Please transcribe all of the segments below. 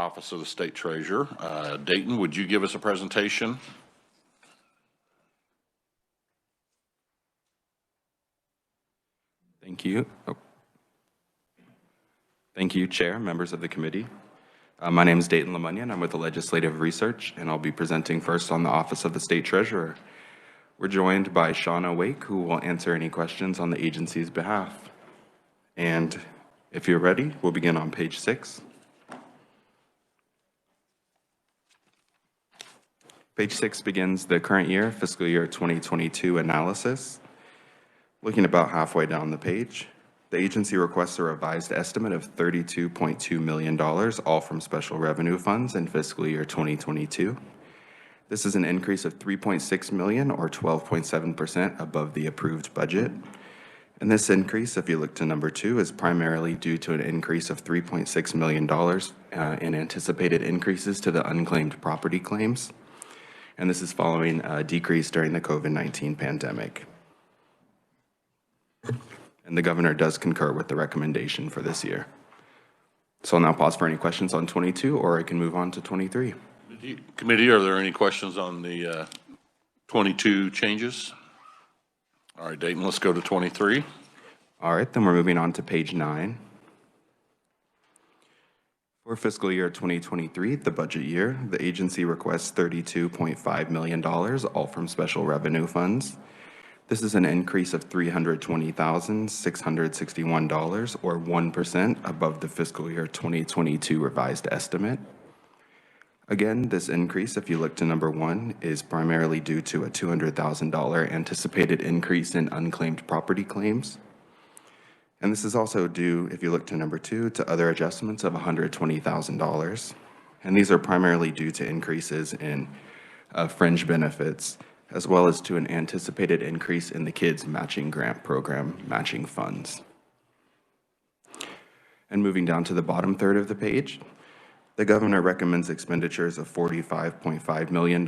Office of the State Treasurer. Dayton, would you give us a presentation? Thank you. Thank you, Chair, members of the committee. My name is Dayton Lemunyan. I'm with the Legislative Research, and I'll be presenting first on the Office of the State Treasurer. We're joined by Shauna Wake, who will answer any questions on the agency's behalf. And if you're ready, we'll begin on page 6. Page 6 begins the current year, fiscal year 2022 analysis. Looking about halfway down the page, the agency requests a revised estimate of $32.2 million, all from special revenue funds in fiscal year 2022. This is an increase of $3.6 million or 12.7% above the approved budget. And this increase, if you look to number 2, is primarily due to an increase of $3.6 million in anticipated increases to the unclaimed property claims. And this is following a decrease during the COVID-19 pandemic. And the governor does concur with the recommendation for this year. So I'll now pause for any questions on 22, or I can move on to 23. Committee, are there any questions on the 22 changes? All right, Dayton, let's go to 23. All right, then we're moving on to page 9. For fiscal year 2023, the budget year, the agency requests $32.5 million, all from special revenue funds. This is an increase of $320,661, or 1% above the fiscal year 2022 revised estimate. Again, this increase, if you look to number 1, is primarily due to a $200,000 anticipated increase in unclaimed property claims. And this is also due, if you look to number 2, to other adjustments of $120,000. And these are primarily due to increases in fringe benefits, as well as to an anticipated increase in the Kids Matching Grant Program matching funds. And moving down to the bottom third of the page, the governor recommends expenditures of $45.5 million.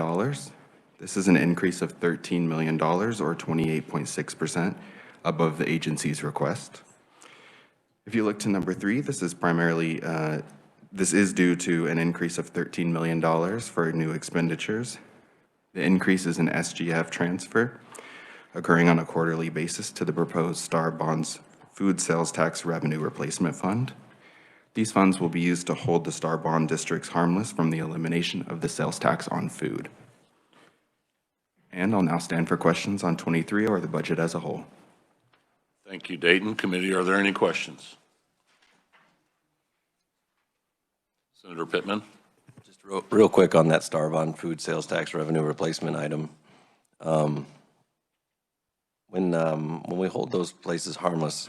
This is an increase of $13 million, or 28.6% above the agency's request. If you look to number 3, this is primarily, this is due to an increase of $13 million for new expenditures. The increase is an SGF transfer occurring on a quarterly basis to the proposed Star Bonds Food Sales Tax Revenue Replacement Fund. These funds will be used to hold the Star Bond districts harmless from the elimination of the sales tax on food. And I'll now stand for questions on 23 or the budget as a whole. Thank you, Dayton. Committee, are there any questions? Senator Pittman. Just real quick on that Star Bond Food Sales Tax Revenue Replacement item. When we hold those places harmless,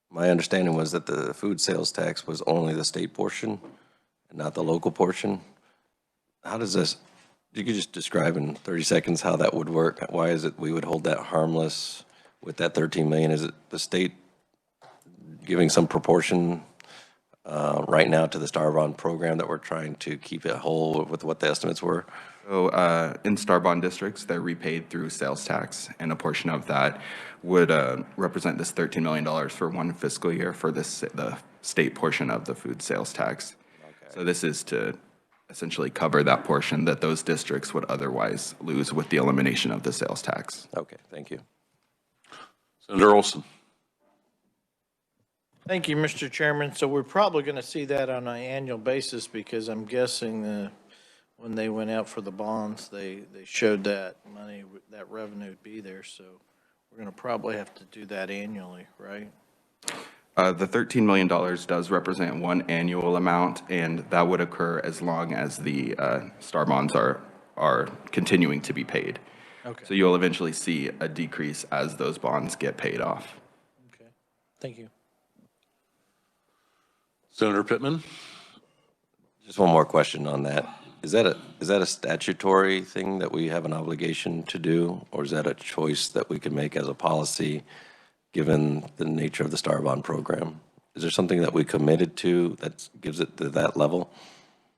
my understanding was that the food sales tax was only the state portion and not the local portion. How does this, you could just describe in 30 seconds how that would work? Why is it we would hold that harmless with that 13 million? Is it the state giving some proportion right now to the Star Bond program that we're trying to keep it whole with what the estimates were? So in Star Bond districts, they're repaid through sales tax, and a portion of that would represent this $13 million for one fiscal year for the state portion of the food sales tax. Okay. So this is to essentially cover that portion that those districts would otherwise lose with the elimination of the sales tax. Okay, thank you. Senator Olson. Thank you, Mr. Chairman. So we're probably going to see that on an annual basis, because I'm guessing when they went out for the bonds, they showed that money, that revenue would be there. So we're going to probably have to do that annually, right? The $13 million does represent one annual amount, and that would occur as long as the Star Bonds are continuing to be paid. Okay. So you'll eventually see a decrease as those bonds get paid off. Okay. Thank you. Senator Pittman. Just one more question on that. Is that a statutory thing that we have an obligation to do, or is that a choice that we can make as a policy given the nature of the Star Bond program? Is there something that we committed to that gives it to that level?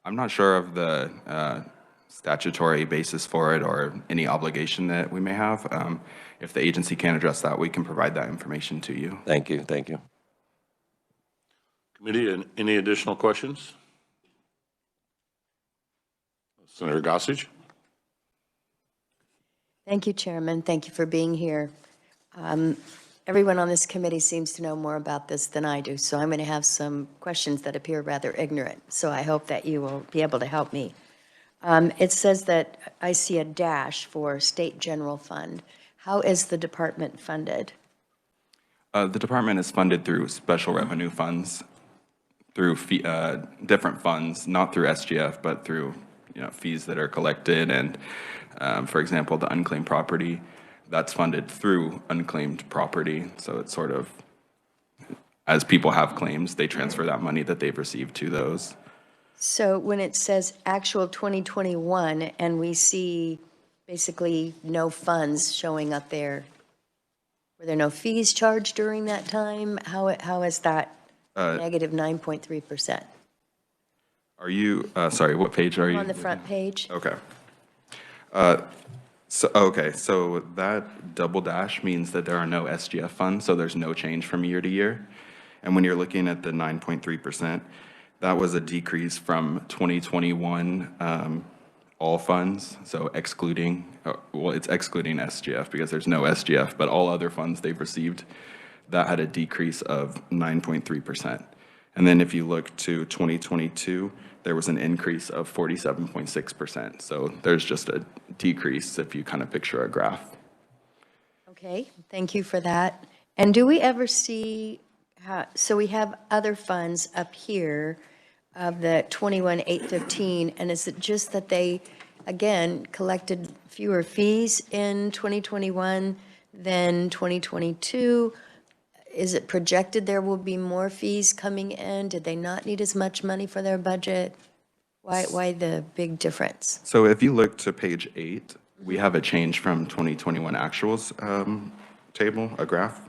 I'm not sure of the statutory basis for it or any obligation that we may have. If the agency can address that, we can provide that information to you. Thank you. Thank you. Committee, any additional questions? Senator Gossage? Thank you, Chairman. Thank you for being here. Everyone on this committee seems to know more about this than I do, so I'm going to have some questions that appear rather ignorant, so I hope that you will be able to help me. It says that I see a dash for State General Fund. How is the department funded? The department is funded through special revenue funds, through different funds, not through SGF, but through fees that are collected. And for example, the unclaimed property, that's funded through unclaimed property. So it's sort of, as people have claims, they transfer that money that they've received to those. So when it says actual 2021 and we see basically no funds showing up there, were there no fees charged during that time? How is that negative 9.3%? Are you, sorry, what page are you? On the front page? Okay. So that double dash means that there are no SGF funds, so there's no change from year to year. And when you're looking at the 9.3%, that was a decrease from 2021 all funds, so excluding, well, it's excluding SGF because there's no SGF, but all other funds they've received, that had a decrease of 9.3%. And then if you look to 2022, there was an increase of 47.6%. So there's just a decrease if you kind of picture a graph. Okay, thank you for that. And do we ever see, so we have other funds up here of the 21,815, and is it just that they, again, collected fewer fees in 2021 than 2022? Is it projected there will be more fees coming in? Did they not need as much money for their budget? Why the big difference? So if you look to page 8, we have a change from 2021 actuals table, a graph.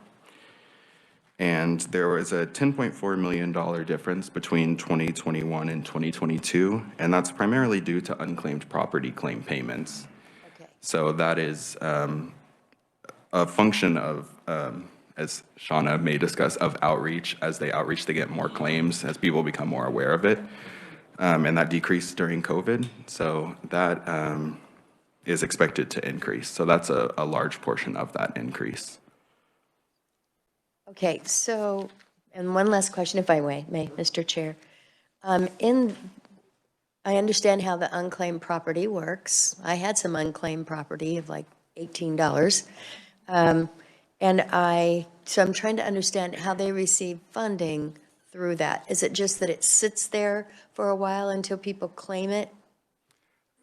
And there was a $10.4 million difference between 2021 and 2022, and that's primarily due to unclaimed property claim payments. Okay. So that is a function of, as Shauna may discuss, of outreach. As they outreach, they get more claims as people become more aware of it. And that decreased during COVID. So that is expected to increase. So that's a large portion of that increase. Okay, so, and one last question, if I may, Mr. Chair. I understand how the unclaimed property works. I had some unclaimed property of like $18. So I'm trying to understand how they receive funding through that. Is it just that it sits there for a while until people claim it?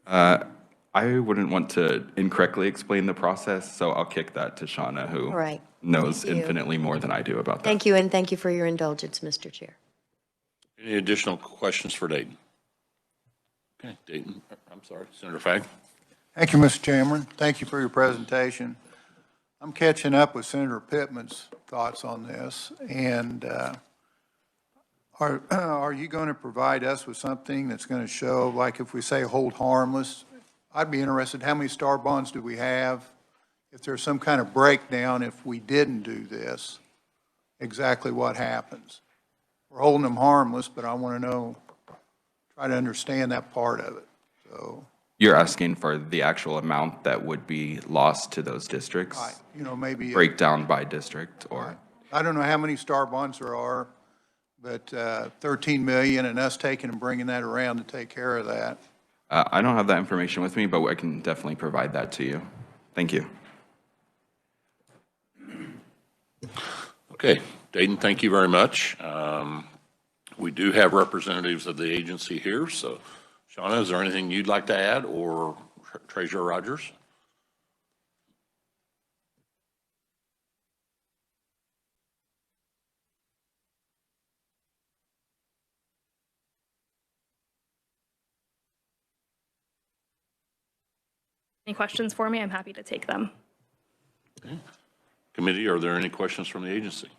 I wouldn't want to incorrectly explain the process, so I'll kick that to Shauna, who Right. knows Thank you. infinitely more than I do about that. Thank you, and thank you for your indulgence, Mr. Chair. Any additional questions for Dayton? Okay, Dayton, I'm sorry, Senator Fagg. Thank you, Mr. Chairman. Thank you for your presentation. I'm catching up with Senator Pittman's thoughts on this, and are you going to provide us with something that's going to show, like if we say hold harmless, I'd be interested, how many star bonds do we have? If there's some kind of breakdown, if we didn't do this, exactly what happens. We're holding them harmless, but I want to know, try to understand that part of it. So You're asking for the actual amount that would be lost to those districts? maybe Breakdown by district, or? I don't know how many star bonds there are, but 13 million, and us taking and bringing that around to take care of that. I don't have that information with me, but I can definitely provide that to you. Thank you. Okay, Dayton, thank you very much. We do have representatives of the agency here, so Shauna, is there anything you'd like to add, or Treasurer Rogers? Any questions for me? I'm happy to take them. Okay. Committee, are there any questions from the agency?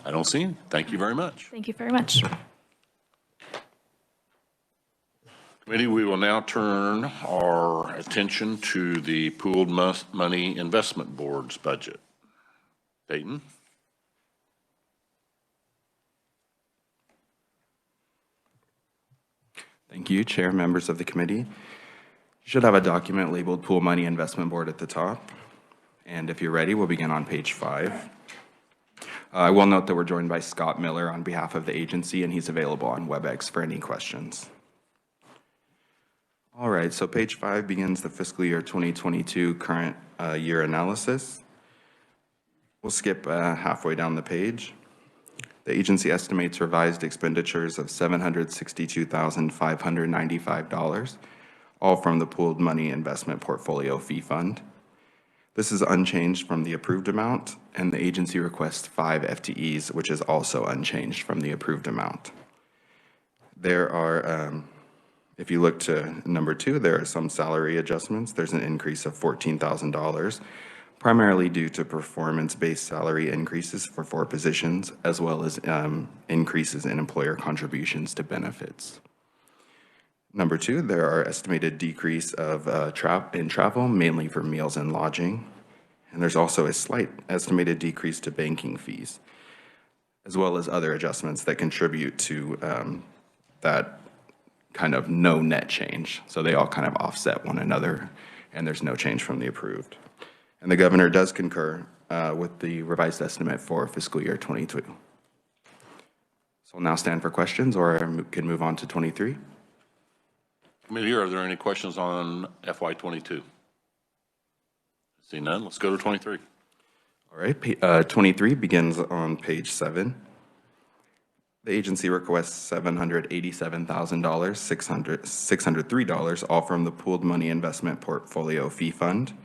I don't see any. Thank you very much. Thank you very much. Committee, we will now turn our attention to the Pooled Money Investment Board's budget. Dayton? Thank you, Chair, members of the committee. You should have a document labeled Pool Money Investment Board at the top. And if you're ready, we'll begin on page 5. I will note that we're joined by Scott Miller on behalf of the agency, and he's available on WebEx for any questions. All right, so page 5 begins the fiscal year 2022 current year analysis. We'll skip halfway down the page. The agency estimates revised expenditures of $762,595, all from the Pooled Money Investment Portfolio Fee Fund. This is unchanged from the approved amount, and the agency requests 5 FTEs, which is also unchanged from the approved amount. There are, if you look to number 2, there are some salary adjustments. There's an increase of $14,000, primarily due to performance-based salary increases for 4 positions, as well as increases in employer contributions to benefits. Number 2, there are estimated decrease of in travel, mainly for meals and lodging. And there's also a slight estimated decrease to banking fees, as well as other adjustments that contribute to that kind of no net change. So they all kind of offset one another, and there's no change from the approved. And the governor does concur with the revised estimate for fiscal year 22. So I'll now stand for questions, or I can move on to 23. Committee, are there any questions on FY22? See none, let's go to 23. All right, 23 begins on page 7. The agency requests $787,603, all from the Pooled Money Investment Portfolio Fee Fund.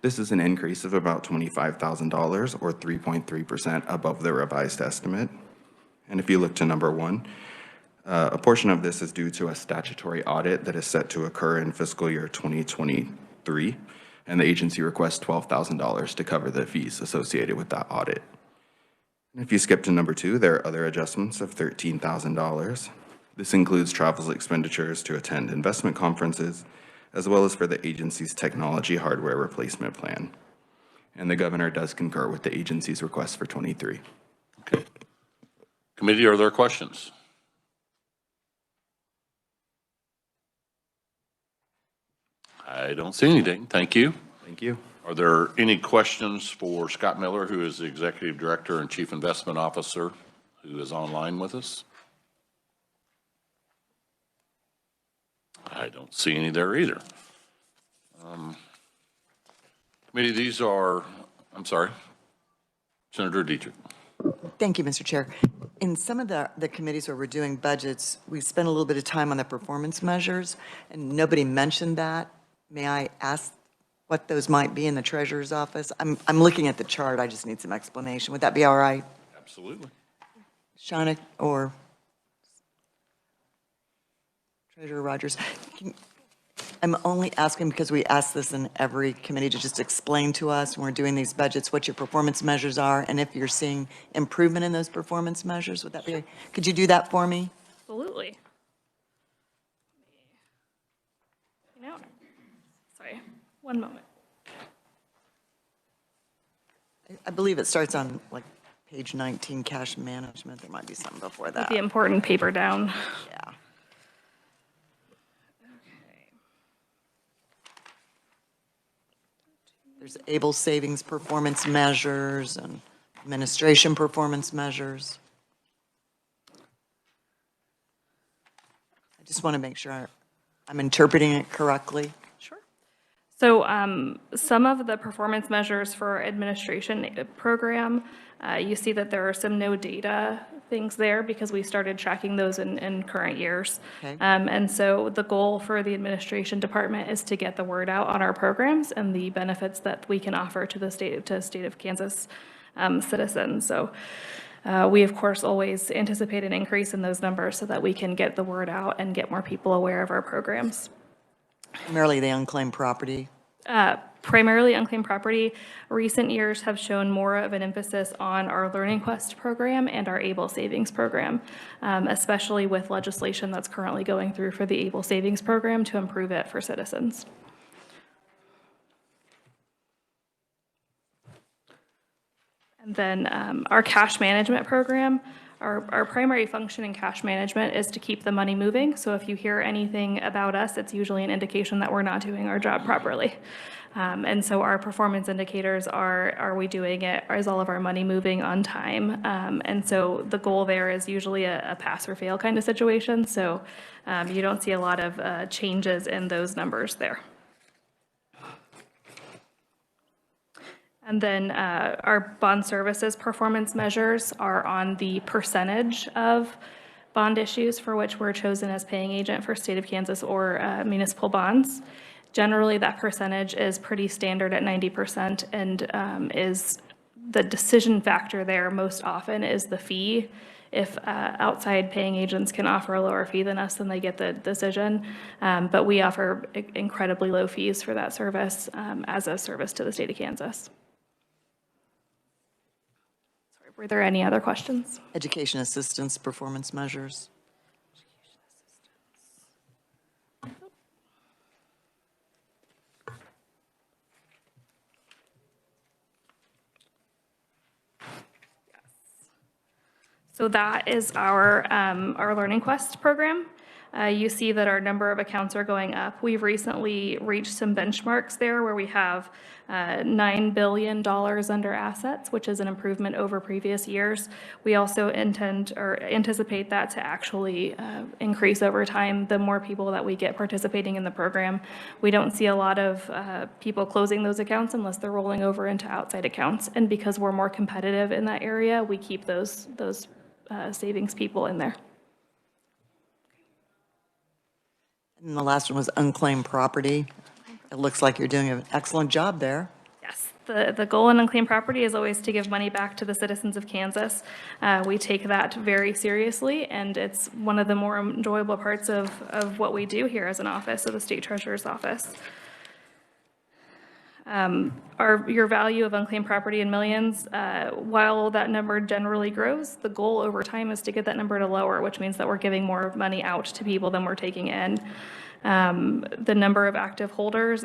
This is an increase of about $25,000, or 3.3% above the revised estimate. And if you look to number 1, a portion of this is due to a statutory audit that is set to occur in fiscal year 2023, and the agency requests $12,000 to cover the fees associated with that audit. And if you skip to number 2, there are other adjustments of $13,000. This includes travel expenditures to attend investment conferences, as well as for the agency's technology hardware replacement plan. And the governor does concur with the agency's request for 23. Okay. Committee, are there questions? I don't see anything. Thank you. Thank you. Are there any questions for Scott Miller, who is the Executive Director and Chief Investment Officer, who is online with us? I don't see any there either. Committee, these are, I'm sorry, Senator Dietrich. Thank you, Mr. Chair. In some of the committees where we're doing budgets, we spend a little bit of time on the performance measures, and nobody mentioned that. May I ask what those might be in the treasurer's office? I'm looking at the chart. I just need some explanation. Would that be all right? Absolutely. Shauna or Treasurer Rogers? I'm only asking because we ask this in every committee to just explain to us when we're doing these budgets what your performance measures are, and if you're seeing improvement in those performance measures. Would that be, could you do that for me? Absolutely. You know, sorry, one moment. I believe it starts on like page 19, cash management. There might be something before that. The important paper down. Yeah. There's able savings performance measures and administration performance measures. I just want to make sure I'm interpreting it correctly. Sure. So some of the performance measures for administration program, you see that there are some no data things there because we started tracking those in current years. Okay. And so the goal for the administration department is to get the word out on our programs and the benefits that we can offer to the state of Kansas citizens. So we, of course, always anticipate an increase in those numbers so that we can get the word out and get more people aware of our programs. Primarily the unclaimed property. Primarily unclaimed property. Recent years have shown more of an emphasis on our Learning Quest program and our ABLE Savings program, especially with legislation that's currently going through for the ABLE Savings program to improve it for citizens. And then our cash management program, Our primary function in cash management is to keep the money moving. So if you hear anything about us, it's usually an indication that we're not doing our job properly. And so our performance indicators are we doing it? Is all of our money moving on time? And so the goal there is usually a pass or fail kind of situation. So you don't see a lot of changes in those numbers there. And then our bond services performance measures are on the percentage of bond issues for which we're chosen as paying agent for state of Kansas or municipal bonds. Generally, that percentage is pretty standard at 90% and is the decision factor there most often is the fee. If outside paying agents can offer a lower fee than us, then they get the decision. But we offer incredibly low fees for that service as a service to the state of Kansas. Sorry, were there any other questions? Education assistance performance measures. So that is our Learning Quest program. You see that our number of accounts are going up. We've recently reached some benchmarks there where we have $9 billion under assets, which is an improvement over previous years. We also intend or anticipate that to actually increase over time the more people that we get participating in the program. We don't see a lot of people closing those accounts unless they're rolling over into outside accounts. And because we're more competitive in that area, we keep those savings people in there. And the last one was unclaimed property. It looks like you're doing an excellent job there. Yes, the goal in unclaimed property is always to give money back to the citizens of Kansas. We take that very seriously, and it's one of the more enjoyable parts of what we do here as an office of the State Treasurer's Office. Your value of unclaimed property in millions, while that number generally grows, the goal over time is to get that number to lower, which means that we're giving more money out to people than we're taking in. The number of active holders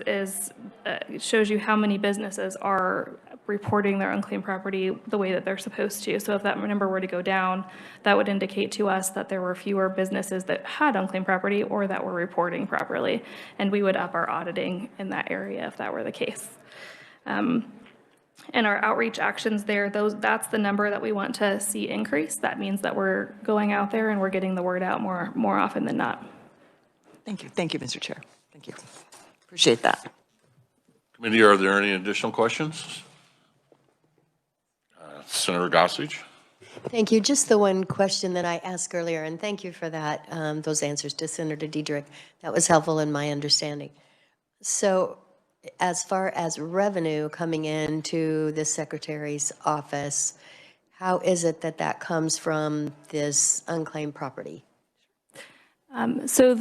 shows you how many businesses are reporting their unclaimed property the way that they're supposed to. So if that number were to go down, that would indicate to us that there were fewer businesses that had unclaimed property or that were reporting properly. And we would up our auditing in that area if that were the case. And our outreach actions there, that's the number that we want to see increase. That means that we're going out there and we're getting the word out more often than not. Thank you. Thank you, Mr. Chair. Thank you. Appreciate that. Committee, are there any additional questions? Senator Gossage? Thank you. Just the one question that I asked earlier, and thank you for that, those answers to Senator Diedrich. That was helpful in my understanding. So as far as revenue coming into the Secretary's office, how is it that comes from this unclaimed property? So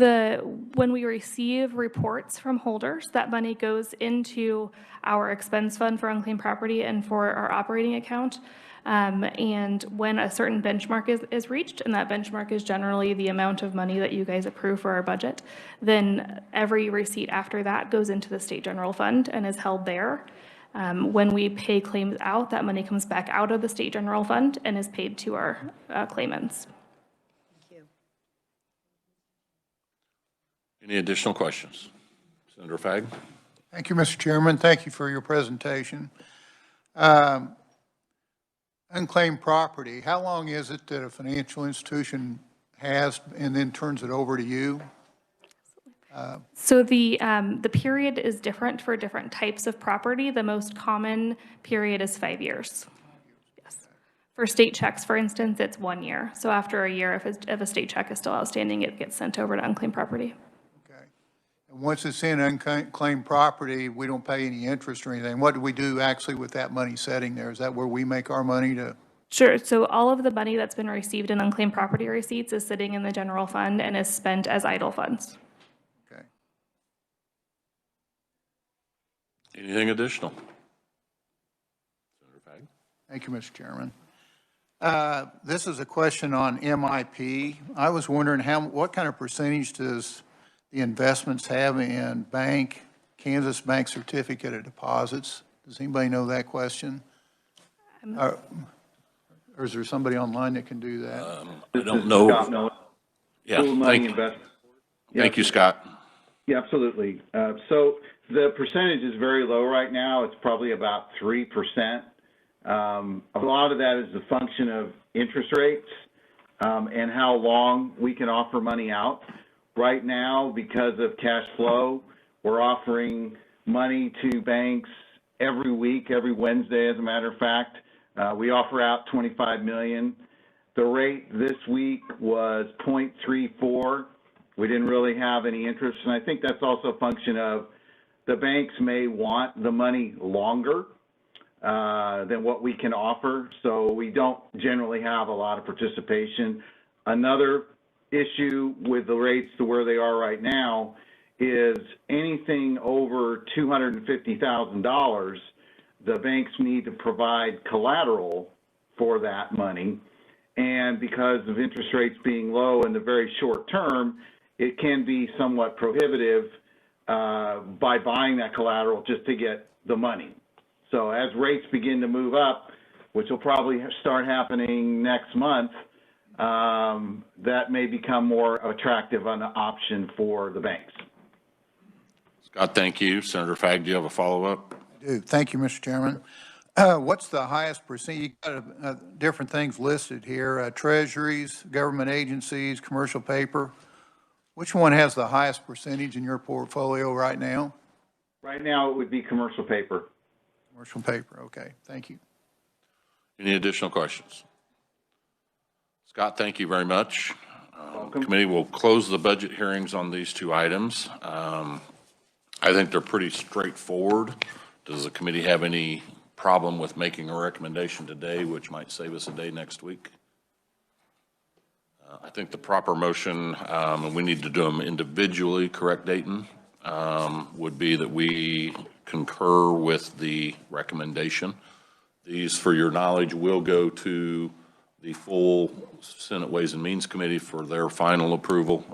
when we receive reports from holders, that money goes into our expense fund for unclaimed property and for our operating account. And when a certain benchmark is reached, and that benchmark is generally the amount of money that you guys approve for our budget, then every receipt after that goes into the state general fund and is held there. When we pay claims out, that money comes back out of the state general fund and is paid to our claimants. Any additional questions? Senator Fagg? Thank you, Mr. Chairman. Thank you for your presentation. Unclaimed property, how long is it that a financial institution has and then turns it over to you? So the period is different for different types of property. The most common period is 5 years. Yes. For state checks, for instance, it's 1 year. So after a year, if a state check is still outstanding, it gets sent over to unclaimed property. Once it's in unclaimed property, we don't pay any interest or anything. What do we do actually with that money sitting there? Is that where we make our money to? Sure. So all of the money that's been received in unclaimed property receipts is sitting in the general fund and is spent as idle funds. Okay. Anything additional? Senator Fagg? Thank you, Mr. Chairman. This is a question on MIP. I was wondering what kind of percentage does the investments have in Kansas Bank certificate of deposits? Does anybody know that question? Or is there somebody online that can do that? I don't know. Scott Miller, Yeah, Pool Money Investment. thank you, Scott. Yeah, absolutely. So the percentage is very low right now. It's probably about 3%. A lot of that is a function of interest rates and how long we can offer money out. Right now, because of cash flow, we're offering money to banks every week, every Wednesday, as a matter of fact. We offer out $25 million. The rate this week was 0.34. We didn't really have any interest, and I think that's also a function of the banks may want the money longer than what we can offer, so we don't generally have a lot of participation. Another issue with the rates to where they are right now is anything over $250,000, the banks need to provide collateral for that money, and because of interest rates being low in the very short term, it can be somewhat prohibitive by buying that collateral just to get the money. So as rates begin to move up, which will probably start happening next month, that may become more attractive an option for the banks. Scott, thank you. Senator Fagg, do you have a follow-up? I do. Thank you, Mr. Chairman. What's the highest percent? You got different things listed here, treasuries, government agencies, commercial paper. Which one has the highest percentage in your portfolio right now? Right now, it would be commercial paper. Commercial paper, okay, thank you. Any additional questions? Scott, thank you very much. Committee will close the budget hearings on these two items. I think they're pretty straightforward. Does the committee have any problem with making a recommendation today, which might save us a day next week? I think the proper motion, and we need to do them individually, correct, Dayton, would be that we concur with the recommendation. These, for your knowledge, will go to the full Senate Ways and Means Committee for their final approval.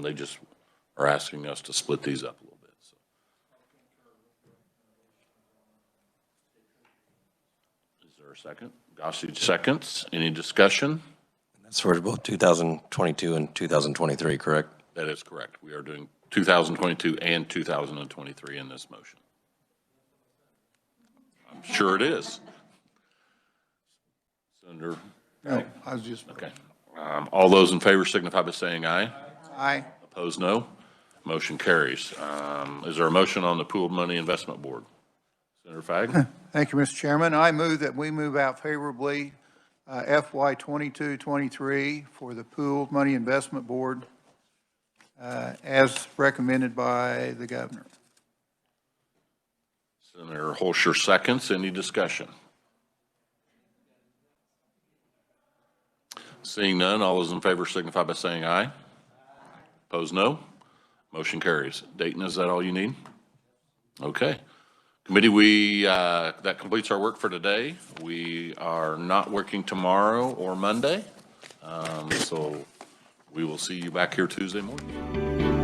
They just are asking us to split these up a little bit. So. Is there a second? Gossage seconds. Any discussion? That's for both 2022 and 2023, correct? That is correct. We are doing 2022 and 2023 in this motion. I'm sure it is. Senator? No, I was just, Okay. All those in favor signify by saying aye. aye. Opposed, no. Motion carries. Is there a motion on the Pooled Money Investment Board? Senator Fagg? Thank you, Mr. Chairman. I move that we move out favorably FY 22-23 for the Pooled Money Investment Board as recommended by the governor. Senator Holscher seconds. Any discussion? Seeing none, all those in favor signify by saying aye. Opposed, no. Motion carries. Dayton, is that all you need? Okay. Committee, that completes our work for today. We are not working tomorrow or Monday, so we will see you back here Tuesday morning.